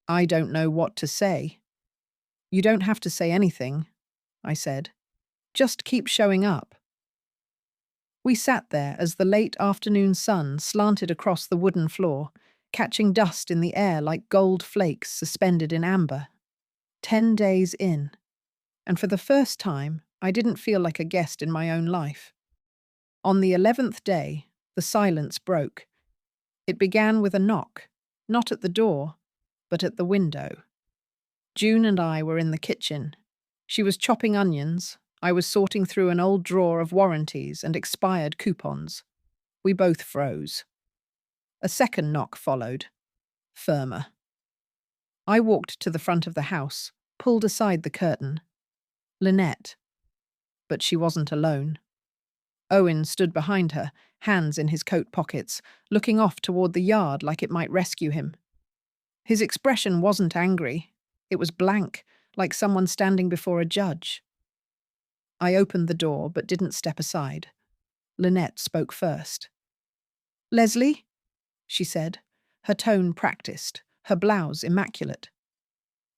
"I don't know what to say." "You don't have to say anything," I said. "Just keep showing up." We sat there as the late afternoon sun slanted across the wooden floor, catching dust in the air like gold flakes suspended in amber. 10 days in, and for the first time, I didn't feel like a guest in my own life. On the 11th day, the silence broke. It began with a knock, not at the door, but at the window. June and I were in the kitchen. She was chopping onions. I was sorting through an old drawer of warranties and expired coupons. We both froze. A second knock followed, firmer. I walked to the front of the house, pulled aside the curtain. Lynette. But she wasn't alone. Owen stood behind her, hands in his coat pockets, looking off toward the yard like it might rescue him. His expression wasn't angry. It was blank, like someone standing before a judge. I opened the door but didn't step aside. Lynette spoke first. "Leslie," she said, her tone practiced, her blouse immaculate.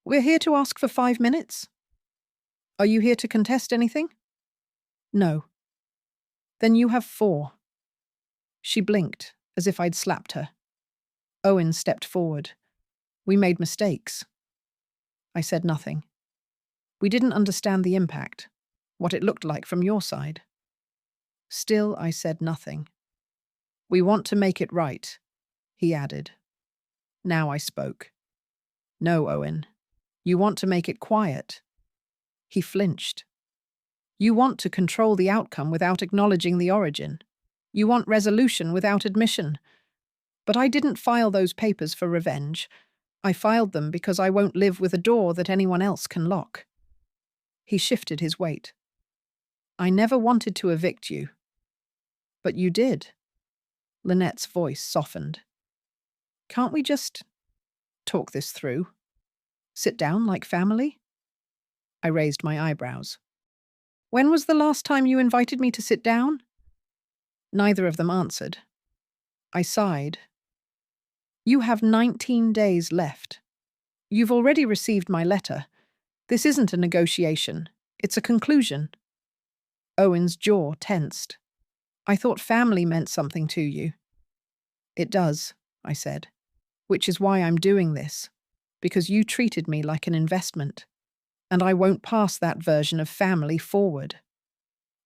"We're here to ask for 5 minutes." "Are you here to contest anything?" "No." "Then you have 4. She blinked, as if I'd slapped her. Owen stepped forward. "We made mistakes." I said nothing. "We didn't understand the impact, what it looked like from your side." Still, I said nothing. "We want to make it right," he added. Now I spoke. "No, Owen. You want to make it quiet." He flinched. "You want to control the outcome without acknowledging the origin. You want resolution without admission. But I didn't file those papers for revenge. I filed them because I won't live with a door that anyone else can lock." He shifted his weight. "I never wanted to evict you." "But you did." Lynette's voice softened. "Can't we just talk this through? Sit down like family?" I raised my eyebrows. "When was the last time you invited me to sit down?" Neither of them answered. I sighed. You have 19 days left. You've already received my letter. This isn't a negotiation. It's a conclusion. Owen's jaw tensed. I thought family meant something to you. It does, I said, which is why I'm doing this, because you treated me like an investment, and I won't pass that version of family forward.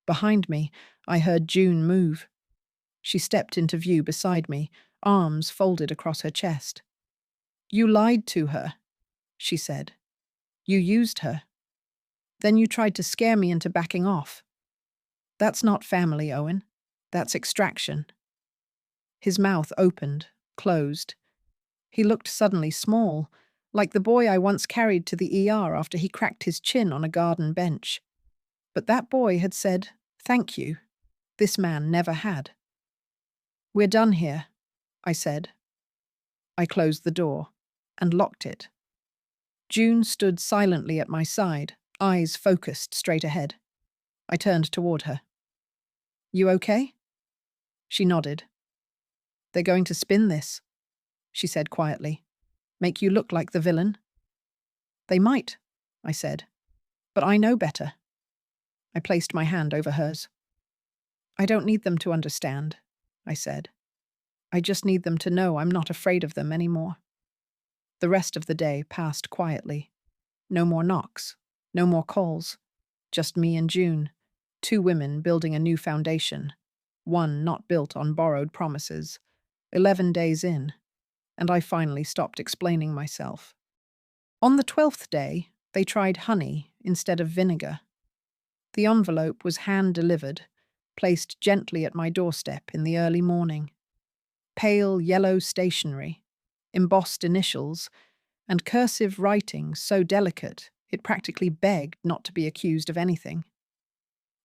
Behind me, I heard June move. She stepped into view beside me, arms folded across her chest. You lied to her, she said. You used her. Then you tried to scare me into backing off. That's not family, Owen. That's extraction. His mouth opened, closed. He looked suddenly small, like the boy I once carried to the ER after he cracked his chin on a garden bench. But that boy had said, "Thank you." This man never had. We're done here, I said. I closed the door and locked it. June stood silently at my side, eyes focused straight ahead. I turned toward her. You okay? She nodded. They're going to spin this, she said quietly. Make you look like the villain? They might, I said, but I know better. I placed my hand over hers. I don't need them to understand, I said. I just need them to know I'm not afraid of them anymore. The rest of the day passed quietly. No more knocks, no more calls. Just me and June, two women building a new foundation, one not built on borrowed promises. 11 days in, and I finally stopped explaining myself. On the 12th day, they tried honey instead of vinegar. The envelope was hand-delivered, placed gently at my doorstep in the early morning. Pale yellow stationery, embossed initials, and cursive writing so delicate it practically begged not to be accused of anything.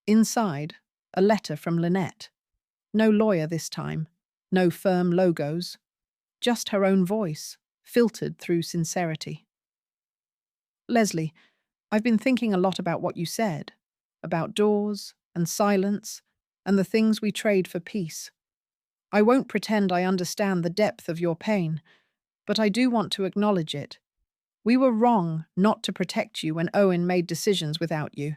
Inside, a letter from Lynette. No lawyer this time, no firm logos, just her own voice, filtered through sincerity. Leslie, I've been thinking a lot about what you said, about doors and silence and the things we trade for peace. I won't pretend I understand the depth of your pain, but I do want to acknowledge it. We were wrong not to protect you when Owen made decisions without you.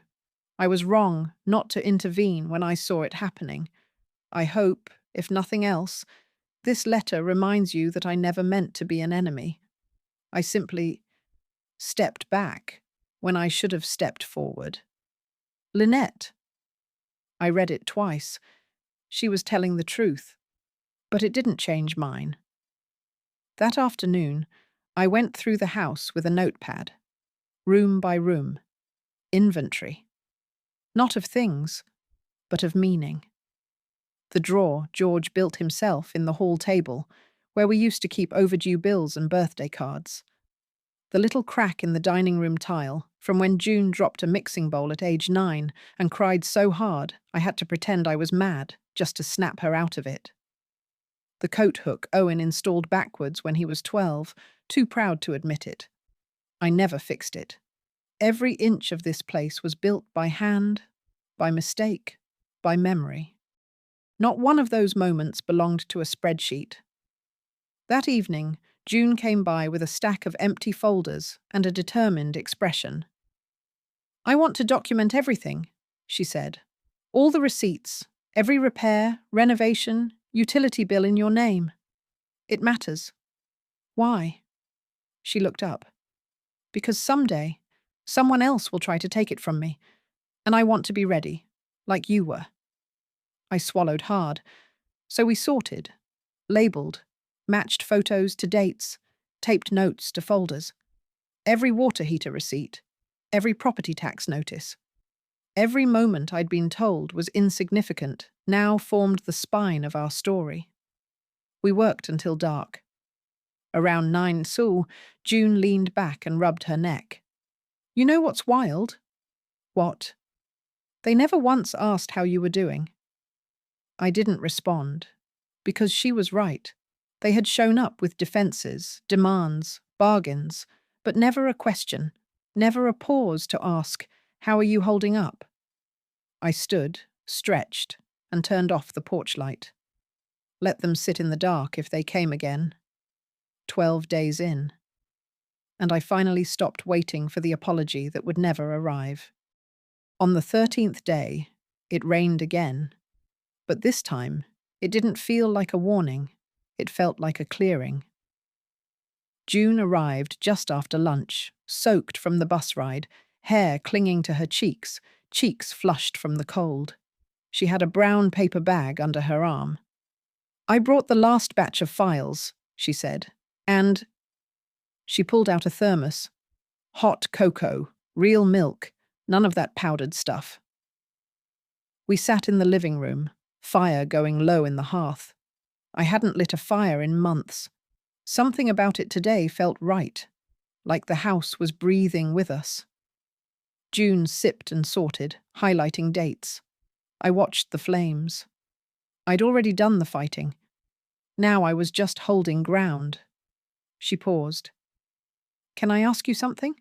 I was wrong not to intervene when I saw it happening. I hope, if nothing else, this letter reminds you that I never meant to be an enemy. I simply stepped back when I should have stepped forward. Lynette. I read it twice. She was telling the truth, but it didn't change mine. That afternoon, I went through the house with a notepad, room by room, inventory. Not of things, but of meaning. The drawer George built himself in the hall table, where we used to keep overdue bills and birthday cards. The little crack in the dining room tile, from when June dropped a mixing bowl at age 9 and cried so hard I had to pretend I was mad just to snap her out of it. The coat hook Owen installed backwards when he was 12, too proud to admit it. I never fixed it. Every inch of this place was built by hand, by mistake, by memory. Not one of those moments belonged to a spreadsheet. That evening, June came by with a stack of empty folders and a determined expression. I want to document everything, she said. All the receipts, every repair, renovation, utility bill in your name. It matters. Why? She looked up. Because someday, someone else will try to take it from me, and I want to be ready, like you were. I swallowed hard, so we sorted, labelled, matched photos to dates, taped notes to folders. Every water heater receipt, every property tax notice. Every moment I'd been told was insignificant now formed the spine of our story. We worked until dark. Around 9 Sul, June leaned back and rubbed her neck. You know what's wild? What? They never once asked how you were doing. I didn't respond, because she was right. They had shown up with defences, demands, bargains, but never a question, never a pause to ask, how are you holding up? I stood, stretched, and turned off the porch light. Let them sit in the dark if they came again. 12 days in, and I finally stopped waiting for the apology that would never arrive. On the 13th day, it rained again, but this time, it didn't feel like a warning. It felt like a clearing. June arrived just after lunch, soaked from the bus ride, hair clinging to her cheeks flushed from the cold. She had a brown paper bag under her arm. "I brought the last batch of files," she said, "and—" She pulled out a thermos. Hot cocoa, real milk, none of that powdered stuff. We sat in the living room, fire going low in the hearth. I hadn't lit a fire in months. Something about it today felt right, like the house was breathing with us. June sipped and sorted, highlighting dates. I watched the flames. I'd already done the fighting. Now I was just holding ground. She paused. "Can I ask you something?"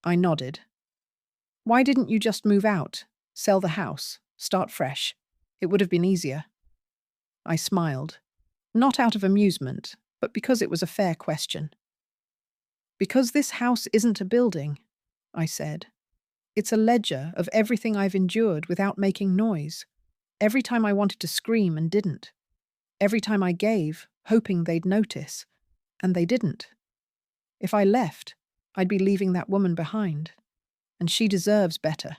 I nodded. "Why didn't you just move out, sell the house, start fresh? It would have been easier." I smiled, not out of amusement, but because it was a fair question. "Because this house isn't a building," I said. "It's a ledger of everything I've endured without making noise. Every time I wanted to scream and didn't. Every time I gave, hoping they'd notice, and they didn't. If I left, I'd be leaving that woman behind, and she deserves better."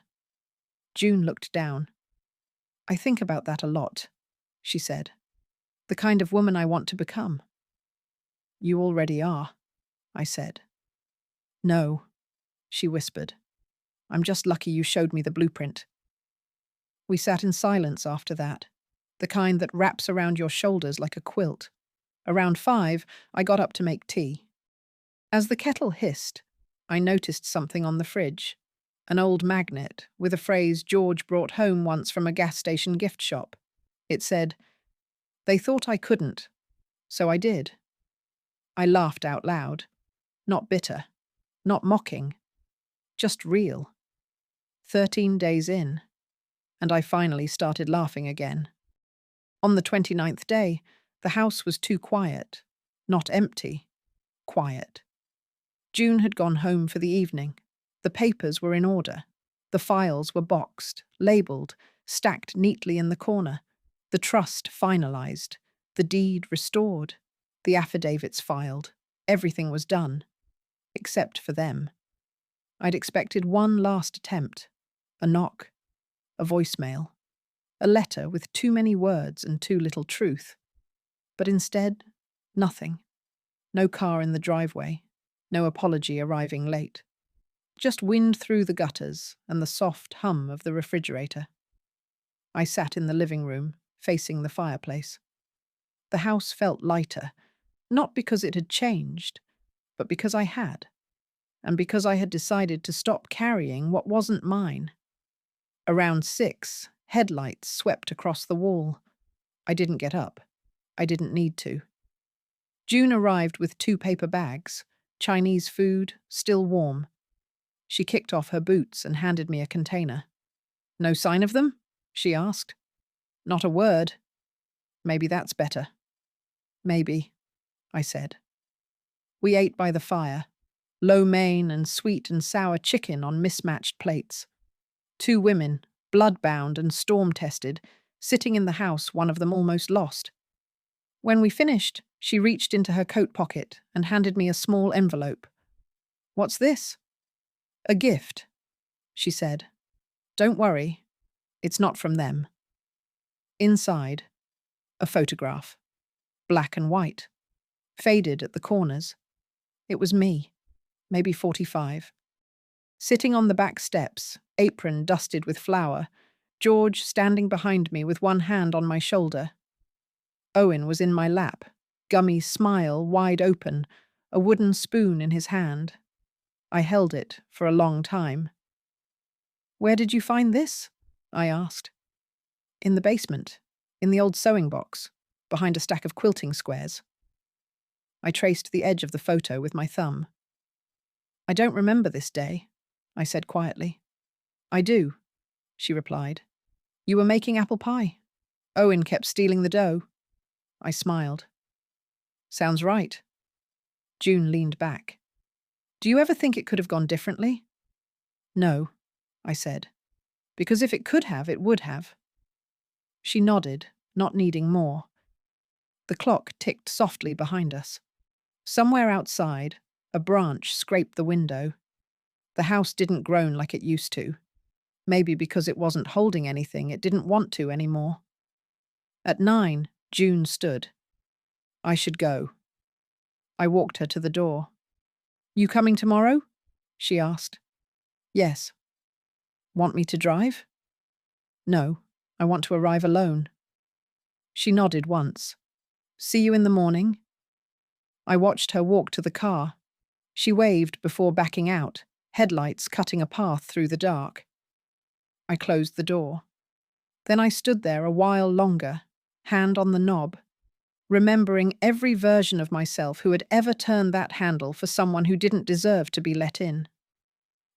June looked down. "I think about that a lot," she said. "The kind of woman I want to become." "You already are," I said. "No," she whispered. "I'm just lucky you showed me the blueprint." We sat in silence after that, the kind that wraps around your shoulders like a quilt. Around 5, I got up to make tea. As the kettle hissed, I noticed something on the fridge. An old magnet with a phrase George brought home once from a gas station gift shop. It said, "They thought I couldn't, so I did." I laughed out loud. Not bitter, not mocking, just real. 13 days in, and I finally started laughing again. On the 29th day, the house was too quiet. Not empty, quiet. June had gone home for the evening. The papers were in order. The files were boxed, labelled, stacked neatly in the corner. The trust finalised. The deed restored. The affidavits filed. Everything was done. Except for them. I'd expected one last attempt. A knock. A voicemail. A letter with too many words and too little truth. But instead, nothing. No car in the driveway. No apology arriving late. Just wind through the gutters and the soft hum of the refrigerator. I sat in the living room, facing the fireplace. The house felt lighter, not because it had changed, but because I had, and because I had decided to stop carrying what wasn't mine. Around 6, headlights swept across the wall. I didn't get up. I didn't need to. June arrived with 2 paper bags, Chinese food, still warm. She kicked off her boots and handed me a container. "No sign of them?" she asked. "Not a word." "Maybe that's better." "Maybe," I said. We ate by the fire, lo mein and sweet and sour chicken on mismatched plates. 2 women, blood-bound and storm-tested, sitting in the house one of them almost lost. When we finished, she reached into her coat pocket and handed me a small envelope. "What's this?" "A gift," she said. "Don't worry, it's not from them." Inside, a photograph. Black and white. Faded at the corners. It was me, maybe 45. Sitting on the back steps, apron dusted with flour, George standing behind me with one hand on my shoulder. Owen was in my lap, gummy smile wide open, a wooden spoon in his hand. I held it for a long time. "Where did you find this?" I asked. "In the basement, in the old sewing box, behind a stack of quilting squares." I traced the edge of the photo with my thumb. "I don't remember this day," I said quietly. "I do," she replied. "You were making apple pie. Owen kept stealing the dough." I smiled. "Sounds right." June leaned back. Do you ever think it could have gone differently? No, I said, because if it could have, it would have. She nodded, not needing more. The clock ticked softly behind us. Somewhere outside, a branch scraped the window. The house didn't groan like it used to. Maybe because it wasn't holding anything, it didn't want to anymore. At 9, June stood. I should go. I walked her to the door. You coming tomorrow? She asked. Yes. Want me to drive? No, I want to arrive alone. She nodded once. See you in the morning? I watched her walk to the car. She waved before backing out, headlights cutting a path through the dark. I closed the door. Then I stood there a while longer, hand on the knob, remembering every version of myself who had ever turned that handle for someone who didn't deserve to be let in.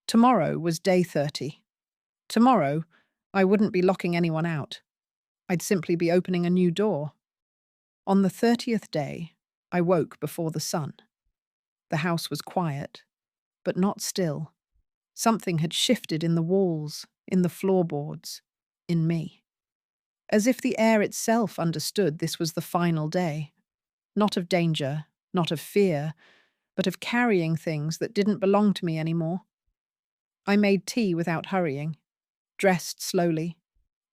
Tomorrow was day 30. Tomorrow, I wouldn't be locking anyone out. I'd simply be opening a new door. On the 30th day, I woke before the sun. The house was quiet, but not still. Something had shifted in the walls, in the floorboards, in me. As if the air itself understood this was the final day. Not of danger, not of fear, but of carrying things that didn't belong to me anymore. I made tea without hurrying, dressed slowly,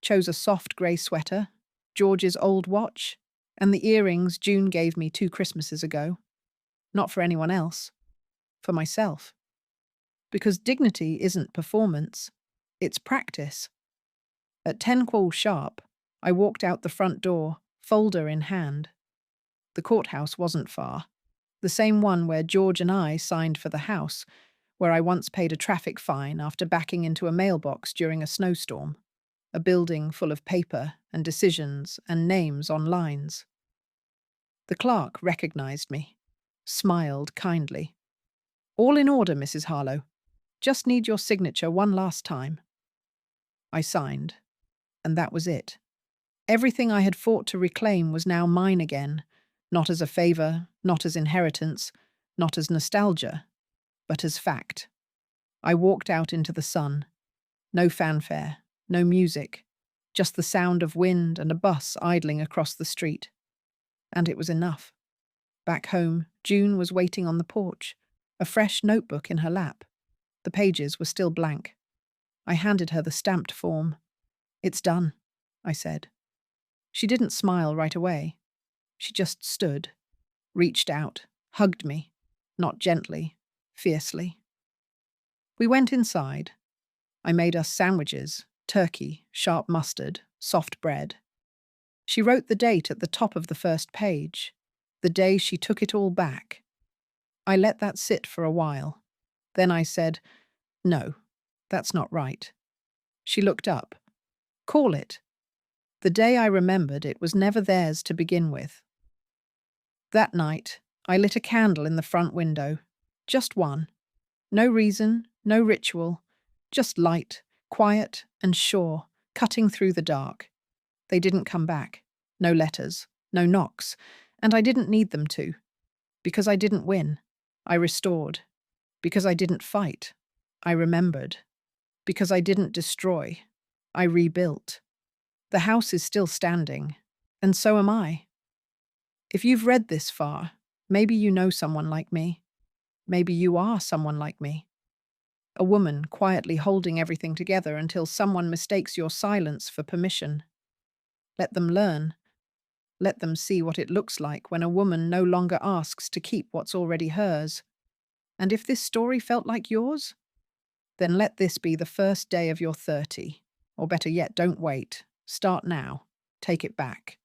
chose a soft grey sweater, George's old watch, and the earrings June gave me 2 Christmases ago. Not for anyone else, for myself. Because dignity isn't performance, it's practice. At 10 calls sharp, I walked out the front door, folder in hand. The courthouse wasn't far, the same one where George and I signed for the house, where I once paid a traffic fine after backing into a mailbox during a snowstorm, a building full of paper and decisions and names on lines. The clerk recognized me, smiled kindly. All in order, Mrs. Harlow. Just need your signature one last time. I signed, and that was it. Everything I had fought to reclaim was now mine again, not as a favour, not as inheritance, not as nostalgia, but as fact. I walked out into the sun. No fanfare, no music, just the sound of wind and a bus idling across the street. And it was enough. Back home, June was waiting on the porch, a fresh notebook in her lap. The pages were still blank. I handed her the stamped form. It's done, I said. She didn't smile right away. She just stood, reached out, hugged me, not gently, fiercely. We went inside. I made us sandwiches, turkey, sharp mustard, soft bread. She wrote the date at the top of the first page, the day she took it all back. I let that sit for a while. Then I said, no, that's not right. She looked up. Call it. The day I remembered it was never theirs to begin with. That night, I lit a candle in the front window. Just one. No reason, no ritual. Just light, quiet and sure, cutting through the dark. They didn't come back. No letters, no knocks. And I didn't need them to. Because I didn't win. I restored. Because I didn't fight. I remembered. Because I didn't destroy. I rebuilt. The house is still standing. And so am I. If you've read this far, maybe you know someone like me. Maybe you are someone like me. A woman quietly holding everything together until someone mistakes your silence for permission. Let them learn. Let them see what it looks like when a woman no longer asks to keep what's already hers. And if this story felt like yours, then let this be the first day of your 30. Or better yet, don't wait. Start now. Take it back.